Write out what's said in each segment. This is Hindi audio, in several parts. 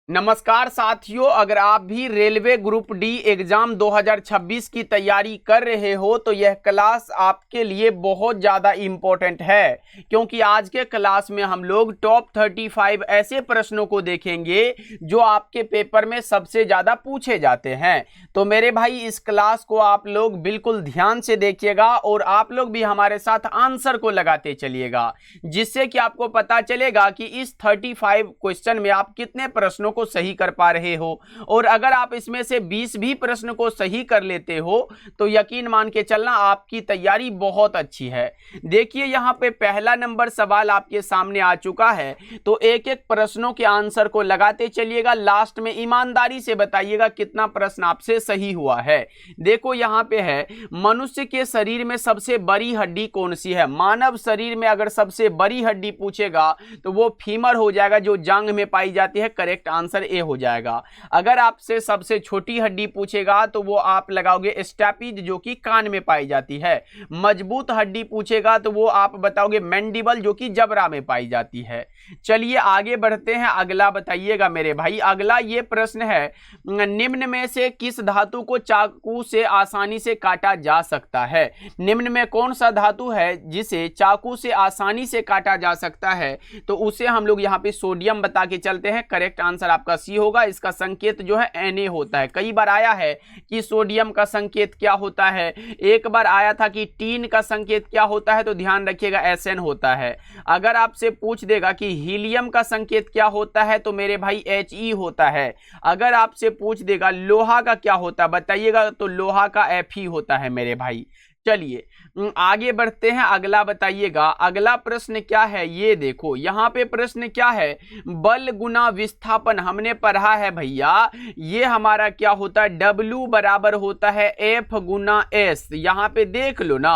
नमस्कार साथियों, अगर आप भी रेलवे ग्रुप डी एग्जाम 2026 की तैयारी कर रहे हो तो यह क्लास आपके लिए बहुत ज़्यादा इम्पोर्टेंट है, क्योंकि आज के क्लास में हम लोग टॉप 35 ऐसे प्रश्नों को देखेंगे जो आपके पेपर में सबसे ज़्यादा पूछे जाते हैं। तो मेरे भाई, इस क्लास को आप लोग बिल्कुल ध्यान से देखिएगा और आप लोग भी हमारे साथ आंसर को लगाते चलिएगा, जिससे कि आपको पता चलेगा कि इस 35 क्वेश्चन में आप कितने प्रश्नों को सही कर पा रहे हो। और अगर आप इसमें से 20 भी प्रश्न को सही कर लेते हो तो यकीन मान के चलना आपकी तैयारी बहुत अच्छी है। देखिए, यहां पे पहला नंबर सवाल आपके सामने आ चुका है, तो एक एक प्रश्नों के आंसर को लगाते चलिएगा। लास्ट में ईमानदारी से बताइएगा कितना प्रश्न आपसे सही हुआ है। देखो, यहां पे है, मनुष्य के शरीर में सबसे बड़ी हड्डी कौन सी है। मानव शरीर में अगर सबसे बड़ी हड्डी पूछेगा तो वो फीमर हो जाएगा, जो जांघ में पाई जाती है। करेक्ट आंसर ए हो जाएगा। अगर आपसे सबसे छोटी हड्डी पूछेगा तो वो आप लगाओगे स्टैपिज, जो कि कान में पाई जाती है। मजबूत हड्डी पूछेगा तो वो आप बताओगे मैंडिबल, जो कि जबड़ा में पाई जाती है। चलिए आगे बढ़ते हैं, अगला बताइएगा मेरे भाई। अगला ये प्रश्न है, निम्न में से किस धातु को चाकू से आसानी से काटा जा सकता है। निम्न में कौन सा धातु है जिसे चाकू से आसानी से काटा जा सकता है, तो उसे हम लोग यहाँ पे सोडियम बता के चलते हैं। करेक्ट आंसर आपका सी होगा। इसका संकेत जो है Na होता है। कई बार आया है कि सोडियम का संकेत क्या होता है, एक बार आया था कि टीन का संकेत क्या होता है, तो ध्यान रखिएगा Sn होता है। अगर आपसे पूछ देगा कि हीलियम का संकेत क्या होता है, तो मेरे भाई He होता है। अगर आपसे पूछ देगा लोहा का क्या होता है, बताइएगा, तो लोहा का Fe होता है मेरे भाई। चलिए आगे बढ़ते हैं, अगला बताइएगा। अगला प्रश्न क्या है, ये देखो यहाँ पे प्रश्न क्या है, बल गुना विस्थापन हमने पढ़ा है भैया। ये हमारा क्या होता है, W बराबर होता है F गुना S। यहाँ पे देख लो ना,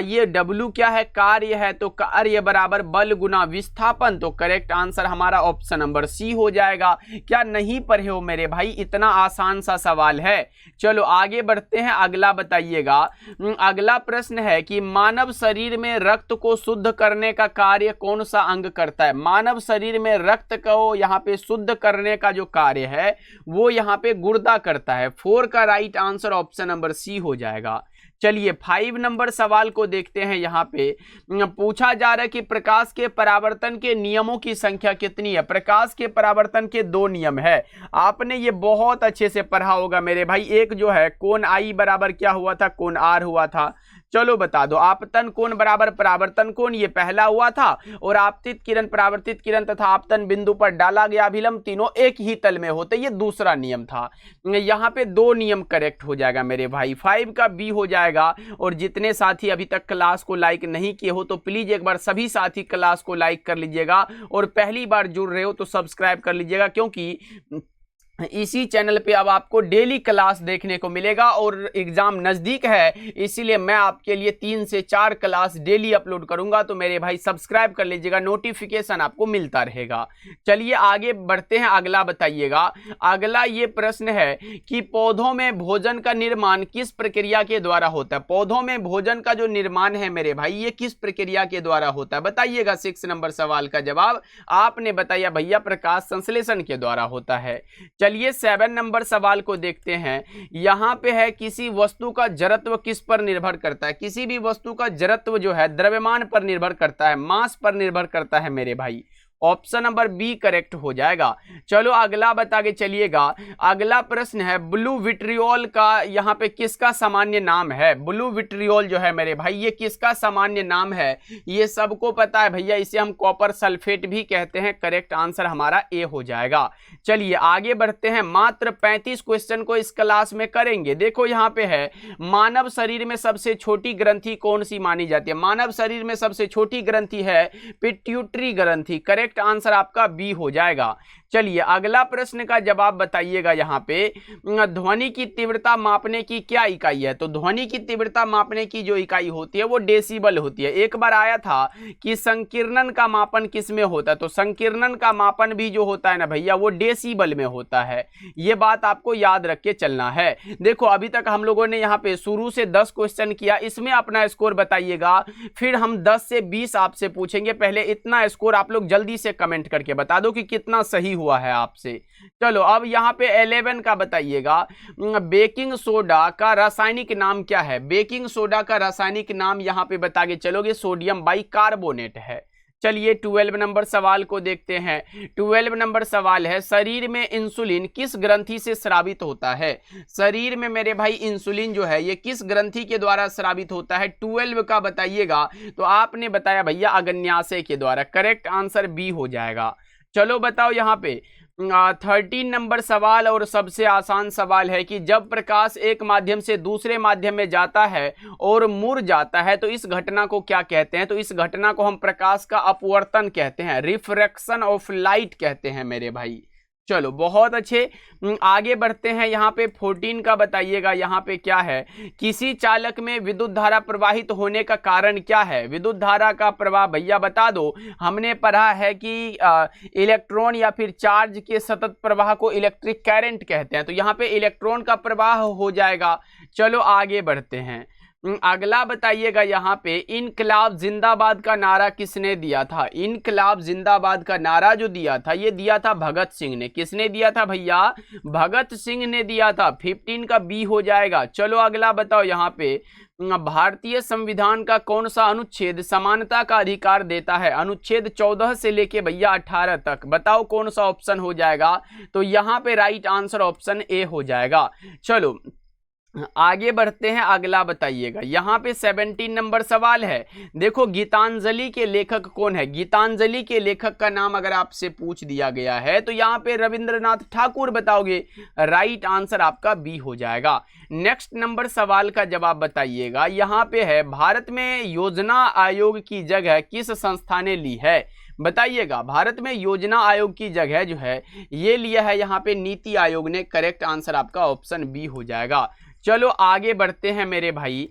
ये W क्या है, कार्य है, तो कार्य बराबर बल गुना विस्थापन। तो करेक्ट आंसर हमारा ऑप्शन नंबर सी हो जाएगा। क्या नहीं पढ़े हो मेरे भाई, इतना आसान सा सवाल है। चलो आगे बढ़ते हैं, अगला बताइएगा। अगला प्रश्न है कि मानव शरीर में रक्त को शुद्ध करने का कार्य कौन सा अंग करता है। मानव शरीर में रक्त को यहाँ पे शुद्ध करने का जो कार्य है वो यहाँ पे गुर्दा करता है। 4 का right answer option number C हो जाएगा। चलिए 5 नंबर सवाल को देखते हैं। यहाँ पे पूछा जा रहा है कि प्रकाश के परावर्तन के नियमों की संख्या कितनी है। प्रकाश के परावर्तन के 2 नियम है, आपने ये बहुत अच्छे से पढ़ा होगा मेरे भाई। एक जो है कोण आई बराबर क्या हुआ था, कोण आर हुआ था। चलो बता दो, आपतन कोण बराबर परावर्तन कोण, ये पहला हुआ था। और आपतित किरण, परावर्तित किरण तथा आपतन बिंदु पर डाला गया अभिलंब तीनों एक ही तल में होते, ये दूसरा नियम था। यहाँ पे 2 नियम करेक्ट हो जाएगा मेरे भाई। 5 का बी हो जाएगा। और जितने साथी अभी तक क्लास को लाइक नहीं किए हो तो प्लीज एक बार सभी साथी क्लास को लाइक कर लीजिएगा, और पहली बार जुड़ रहे हो तो सब्सक्राइब कर लीजिएगा, क्योंकि इसी चैनल पे अब आपको डेली क्लास देखने को मिलेगा। और एग्जाम नज़दीक है, इसीलिए मैं आपके लिए 3 से 4 क्लास डेली अपलोड करूंगा। तो मेरे भाई सब्सक्राइब कर लीजिएगा, नोटिफिकेशन आपको मिलता रहेगा। चलिए आगे बढ़ते हैं, अगला बताइएगा। अगला ये प्रश्न है कि पौधों में भोजन का निर्माण किस प्रक्रिया के द्वारा होता है। पौधों में भोजन का जो निर्माण है मेरे भाई, ये किस प्रक्रिया के द्वारा होता है, बताइएगा। 6 नंबर सवाल का जवाब आपने बताया भैया, प्रकाश संश्लेषण के द्वारा होता है। चलिए 7 नंबर सवाल को देखते हैं। यहां पे है, किसी वस्तु का जड़त्व किस पर निर्भर करता है। किसी भी वस्तु का जड़त्व जो है द्रव्यमान पर निर्भर करता है, मास पर निर्भर करता है मेरे भाई। ऑप्शन नंबर बी करेक्ट हो जाएगा। चलो अगला बता के चलिएगा। अगला प्रश्न है, ब्लू विट्रियोल का यहाँ पे किसका सामान्य नाम है। ब्लू विट्रियोल जो है मेरे भाई, ये किसका सामान्य नाम है, ये सबको पता है भैया। इसे हम कॉपर सल्फेट भी कहते हैं। करेक्ट आंसर हमारा ए हो जाएगा। चलिए आगे बढ़ते हैं। मात्र 35 क्वेश्चन को इस क्लास में करेंगे। देखो यहाँ पे है, मानव शरीर में सबसे छोटी ग्रंथि कौन सी मानी जाती है। मानव शरीर में सबसे छोटी ग्रंथि है पिट्यूटरी ग्रंथि। करेक्ट आंसर आपका बी हो जाएगा। चलिए अगला प्रश्न का जवाब बताइएगा। यहाँ पे ध्वनि की तीव्रता मापने की क्या इकाई है। तो ध्वनि की तीव्रता मापने की जो इकाई होती है वो डेसिबल होती है। एक बार आया था कि संकीर्णन का मापन किस में होता है, तो संकीर्णन का मापन भी जो होता है ना भैया, वो डेसिबल में होता है। ये बात आपको याद रख के चलना है। देखो अभी तक हम लोगों ने यहाँ पे शुरू से 10 क्वेश्चन किया, इसमें अपना स्कोर बताइएगा। फिर हम 10 से 20 आपसे पूछेंगे। पहले इतना स्कोर आप लोग जल्दी से कमेंट करके बता दो कि कितना सही हुआ है आपसे। चलो अब यहाँ पे 11 का बताइएगा, बेकिंग सोडा का रासायनिक नाम क्या है? बेकिंग सोडा का रासायनिक नाम यहाँ पे बता के चलोगे सोडियम बाइकार्बोनेट है। चलिए 12 नंबर सवाल को देखते हैं। 12 नंबर सवाल है, शरीर में इंसुलिन किस ग्रंथि से स्रावित होता है? शरीर में मेरे भाई इंसुलिन जो है ये किस ग्रंथि के द्वारा स्रावित होता है? 12 का बताइएगा तो आपने बताया भैया अग्न्याशय के द्वारा। करेक्ट आंसर बी हो जाएगा। चलो बताओ यहाँ पे 13 नंबर सवाल और सबसे आसान सवाल है कि जब प्रकाश एक माध्यम से दूसरे माध्यम में जाता है और मुड़ जाता है तो इस घटना को क्या कहते हैं? तो इस घटना को हम प्रकाश का अपवर्तन कहते हैं, रिफ्रैक्शन ऑफ लाइट कहते हैं मेरे भाई। चलो बहुत अच्छे, आगे बढ़ते हैं। यहाँ पे 14 का बताइएगा, यहाँ पे क्या है? किसी चालक में विद्युत धारा प्रवाहित होने का कारण क्या है? विद्युत धारा का प्रवाह भैया बता दो। हमने पढ़ा है कि इलेक्ट्रॉन या फिर चार्ज के सतत प्रवाह को इलेक्ट्रिक करंट कहते हैं, तो यहाँ पे इलेक्ट्रॉन का प्रवाह हो जाएगा। चलो आगे बढ़ते हैं। अगला बताइएगा यहाँ पे, इनकलाब जिंदाबाद का नारा किसने दिया था? इनकलाब जिंदाबाद का नारा जो दिया था ये दिया था भगत सिंह ने। किसने दिया था भैया? भगत सिंह ने दिया था। 15 का बी हो जाएगा। चलो अगला बताओ यहाँ पे, भारतीय संविधान का कौन सा अनुच्छेद समानता का अधिकार देता है? अनुच्छेद 14 से लेके भैया 18 तक। बताओ कौन सा ऑप्शन हो जाएगा? तो यहाँ पे राइट आंसर ऑप्शन ए हो जाएगा। चलो आगे बढ़ते हैं, अगला बताइएगा। यहाँ पे 17 नंबर सवाल है। देखो गीतांजलि के लेखक कौन है? गीतांजलि के लेखक का नाम अगर आपसे पूछ दिया गया है तो यहाँ पे रविंद्रनाथ ठाकुर बताओगे। राइट आंसर आपका बी हो जाएगा। नेक्स्ट नंबर सवाल का जवाब बताइएगा। यहाँ पे है, भारत में योजना आयोग की जगह किस संस्था ने ली है? बताइएगा। भारत में योजना आयोग की जगह जो है ये लिया है यहाँ पे नीति आयोग ने। करेक्ट आंसर आपका ऑप्शन बी हो जाएगा। चलो आगे बढ़ते हैं मेरे भाई।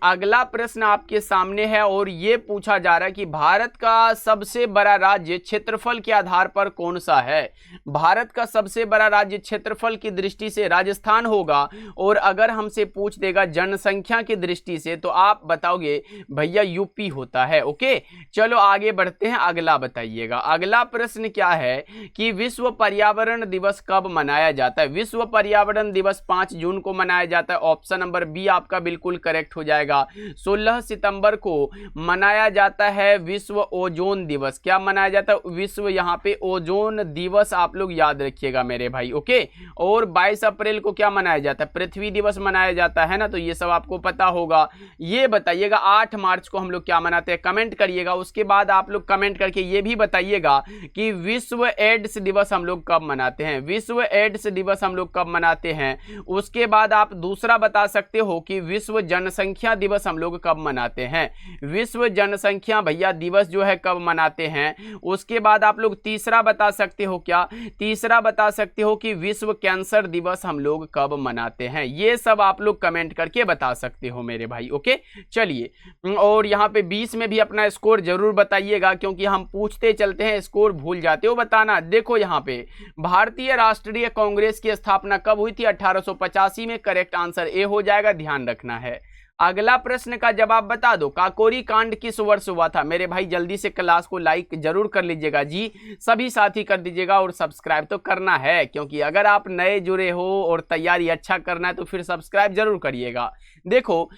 अगला प्रश्न आपके सामने है और ये पूछा जा रहा है कि भारत का सबसे बड़ा राज्य क्षेत्रफल के आधार पर कौन सा है? भारत का सबसे बड़ा राज्य क्षेत्रफल की दृष्टि से राजस्थान होगा, और अगर हमसे पूछ देगा जनसंख्या की दृष्टि से तो आप बताओगे भैया यूपी होता है। ओके चलो आगे बढ़ते हैं, अगला बताइएगा। अगला प्रश्न क्या है कि विश्व पर्यावरण दिवस कब मनाया जाता है? विश्व पर्यावरण दिवस 5 जून को मनाया जाता है। ऑप्शन नंबर बी आपका बिल्कुल करेक्ट हो जाएगा। 16 सितंबर को मनाया जाता है विश्व ओजोन दिवस। क्या मनाया जाता है? विश्व यहाँ पे ओजोन दिवस आप लोग याद रखिएगा मेरे भाई। ओके और 22 अप्रैल को क्या मनाया जाता है? पृथ्वी दिवस मनाया जाता है ना, तो ये सब आपको पता होगा। ये बताइएगा 8 मार्च को हम लोग क्या मनाते हैं? कमेंट करिएगा। उसके बाद आप लोग कमेंट करके ये भी बताइएगा कि विश्व एड्स दिवस हम लोग कब मनाते हैं? विश्व एड्स दिवस हम लोग कब मनाते हैं? उसके बाद आप दूसरा बता सकते हो कि विश्व जनसंख्या दिवस हम लोग कब मनाते हैं? विश्व जनसंख्या भैया दिवस जो है कब मनाते हैं? उसके बाद आप लोग तीसरा बता सकते हो, क्या तीसरा बता सकते हो कि विश्व कैंसर दिवस हम लोग कब मनाते हैं? ये सब आप लोग कमेंट करके बता सकते हो मेरे भाई। ओके चलिए, और यहाँ पे 20 में भी अपना स्कोर जरूर बताइएगा, क्योंकि हम पूछते चलते हैं स्कोर भूल जाते हो बताना। देखो यहाँ पे भारतीय राष्ट्रीय कांग्रेस की स्थापना कब हुई थी? 1885 में। करेक्ट आंसर ए हो जाएगा, ध्यान रखना है। अगला प्रश्न का जवाब बता दो, काकोरी कांड किस वर्ष हुआ था? मेरे भाई जल्दी से क्लास को लाइक जरूर कर लीजिएगा जी, सभी साथी कर दीजिएगा, और सब्सक्राइब तो करना है, क्योंकि अगर आप नए जुड़े हो और तैयारी अच्छा करना है तो फिर सब्सक्राइब जरूर करिएगा। देखो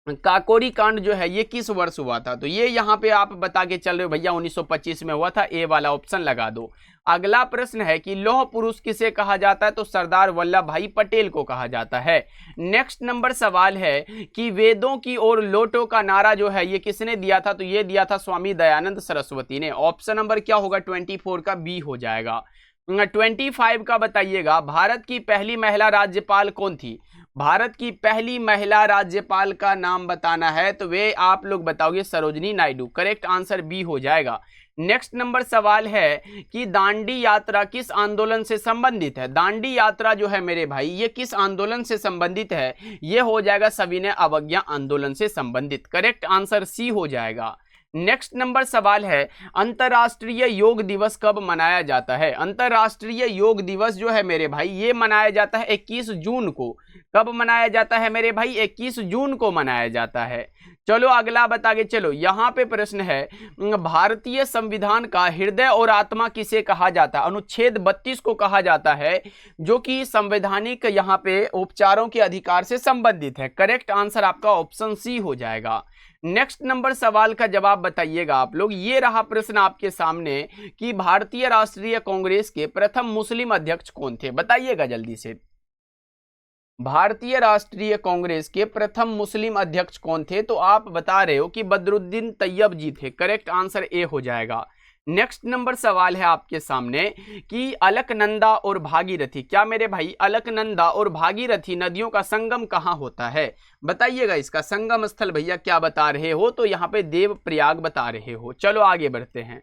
काकोरी कांड जो है ये किस वर्ष हुआ था? तो ये यहाँ पे आप बता के चल रहे हो भैया 1925 में हुआ था। ए वाला ऑप्शन लगा दो। अगला प्रश्न है कि लौह पुरुष किसे कहा जाता है? तो सरदार वल्लभ भाई पटेल को कहा जाता है। नेक्स्ट नंबर सवाल है कि वेदों की ओर लौटो का नारा जो है ये किसने दिया था? तो ये दिया था स्वामी दयानंद सरस्वती ने। ऑप्शन नंबर क्या होगा? 24 का बी हो जाएगा। 25 का बताइएगा, भारत की पहली महिला राज्यपाल कौन थी? भारत की पहली महिला राज्यपाल का नाम बताना है तो वे आप लोग बताओगे Sarojini Naidu. Correct answer B हो जाएगा। नेक्स्ट नंबर सवाल है कि दांडी यात्रा किस आंदोलन से संबंधित है? दांडी यात्रा जो है मेरे भाई ये किस आंदोलन से संबंधित है? ये हो जाएगा सविनय अवज्ञा आंदोलन से संबंधित। करेक्ट आंसर सी हो जाएगा। नेक्स्ट नंबर सवाल है, अंतर्राष्ट्रीय योग दिवस कब मनाया जाता है? अंतर्राष्ट्रीय योग दिवस जो है मेरे भाई ये मनाया जाता है 21 जून को। कब मनाया जाता है मेरे भाई? 21 जून को मनाया जाता है। चलो अगला बतागे। चलो यहाँ पे प्रश्न है, भारतीय संविधान का हृदय और आत्मा किसे कहा जाता है? अनुच्छेद 32 को कहा जाता है, जो कि संवैधानिक यहाँ पे उपचारों के अधिकार से संबंधित है। करेक्ट आंसर आपका ऑप्शन सी हो जाएगा। नेक्स्ट नंबर सवाल का जवाब बताइएगा आप लोग। ये रहा प्रश्न आपके सामने कि भारतीय राष्ट्रीय कांग्रेस के प्रथम मुस्लिम अध्यक्ष कौन थे? बताइएगा जल्दी से। भारतीय राष्ट्रीय कांग्रेस के प्रथम मुस्लिम अध्यक्ष कौन थे? तो आप बता रहे हो कि बदरुद्दीन तैयब जी थे। करेक्ट आंसर ए हो जाएगा। नेक्स्ट नंबर सवाल है आपके सामने कि अलकनंदा और भागीरथी, क्या मेरे भाई अलकनंदा और भागीरथी नदियों का संगम कहाँ होता है? बताइएगा इसका संगम स्थल भैया क्या बता रहे हो? तो यहाँ पे देवप्रयाग बता रहे हो। चलो आगे बढ़ते हैं।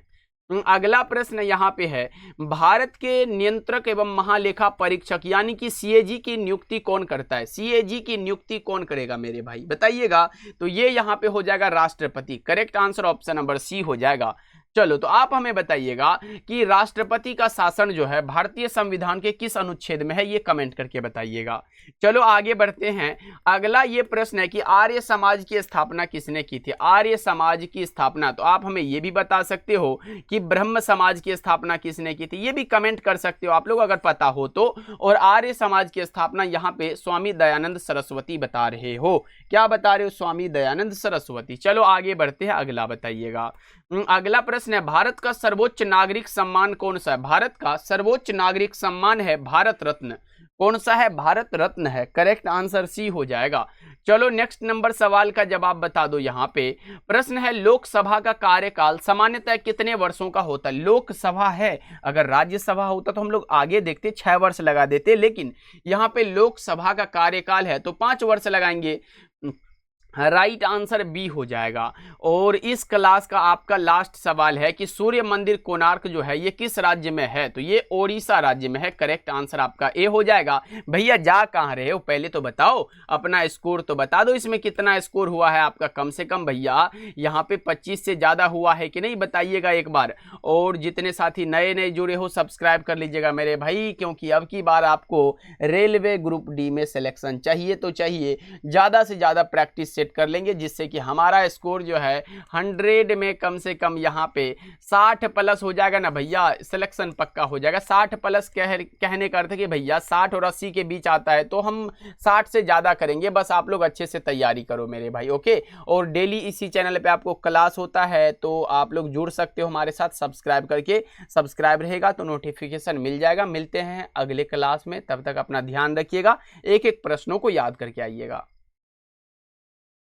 अगला प्रश्न यहाँ पे है, भारत के नियंत्रक एवं महालेखा परीक्षक यानी कि सीएजी की नियुक्ति कौन करता है? सीएजी की नियुक्ति कौन करेगा मेरे भाई? बताइएगा। तो ये यहाँ पे हो जाएगा राष्ट्रपति। Correct answer option number C हो जाएगा। चलो तो आप हमें बताइएगा कि राष्ट्रपति का शासन जो है भारतीय संविधान के किस अनुच्छेद में है? ये कमेंट करके बताइएगा। चलो आगे बढ़ते हैं। अगला ये प्रश्न है कि आर्य समाज की स्थापना किसने की थी? आर्य समाज की स्थापना, तो आप हमें ये भी बता सकते हो कि ब्रह्म समाज की स्थापना किसने की थी? ये भी कमेंट कर सकते हो आप लोग अगर पता हो तो। और आर्य समाज की स्थापना यहाँ पे स्वामी दयानंद सरस्वती बता रहे हो। क्या बता रहे हो? स्वामी दयानंद सरस्वती। चलो आगे बढ़ते हैं, अगला बताइएगा। अगला प्रश्न है, भारत का सर्वोच्च नागरिक सम्मान कौन सा है? भारत का सर्वोच्च नागरिक सम्मान है भारत रत्न। कौन सा है? भारत रत्न है। करेक्ट आंसर सी हो जाएगा। चलो नेक्स्ट नंबर सवाल का जवाब बता दो। यहाँ पे प्रश्न है, लोकसभा का कार्यकाल सामान्यतः कितने वर्षों का होता है? लोकसभा है, अगर राज्यसभा होता तो हम लोग आगे देखते 6 वर्ष लगा देते, लेकिन यहाँ पे लोकसभा का कार्यकाल है तो 5 वर्ष लगाएंगे। राइट आंसर बी हो जाएगा। और इस क्लास का आपका लास्ट सवाल है कि सूर्य मंदिर कोणार्क जो है ये किस राज्य में है? तो ये ओडिशा राज्य में है। करेक्ट आंसर आपका ए हो जाएगा। भैया जा कहाँ रहे हो? पहले तो बताओ, अपना स्कोर तो बता दो। इसमें कितना स्कोर हुआ है आपका? कम से कम भैया यहाँ पे 25 से ज़्यादा हुआ है कि नहीं? बताइएगा एक बार। और जितने साथी नए नए जुड़े हो सब्सक्राइब कर लीजिएगा मेरे भाई, क्योंकि अब की बार आपको रेलवे ग्रुप डी में सिलेक्शन चाहिए तो चाहिए। ज़्यादा से ज़्यादा प्रैक्टिस सेट कर लेंगे जिससे कि हमारा स्कोर जो है 100 में कम से कम यहाँ पे 60 प्लस हो जाएगा ना भैया, सिलेक्शन पक्का हो जाएगा। 60 प्लस कहने का अर्थ है कि भैया 60 और 80 के बीच आता है तो हम 60 से ज़्यादा करेंगे। बस आप लोग अच्छे से तैयारी करो मेरे भाई, ओके। और डेली इसी चैनल पे आपको क्लास होता है तो आप लोग जुड़ सकते हो हमारे साथ सब्सक्राइब करके। सब्सक्राइब रहेगा तो नोटिफिकेशन मिल जाएगा। मिलते हैं अगले क्लास में, तब तक अपना ध्यान रखिएगा। एक एक प्रश्नों को याद करके आइएगा।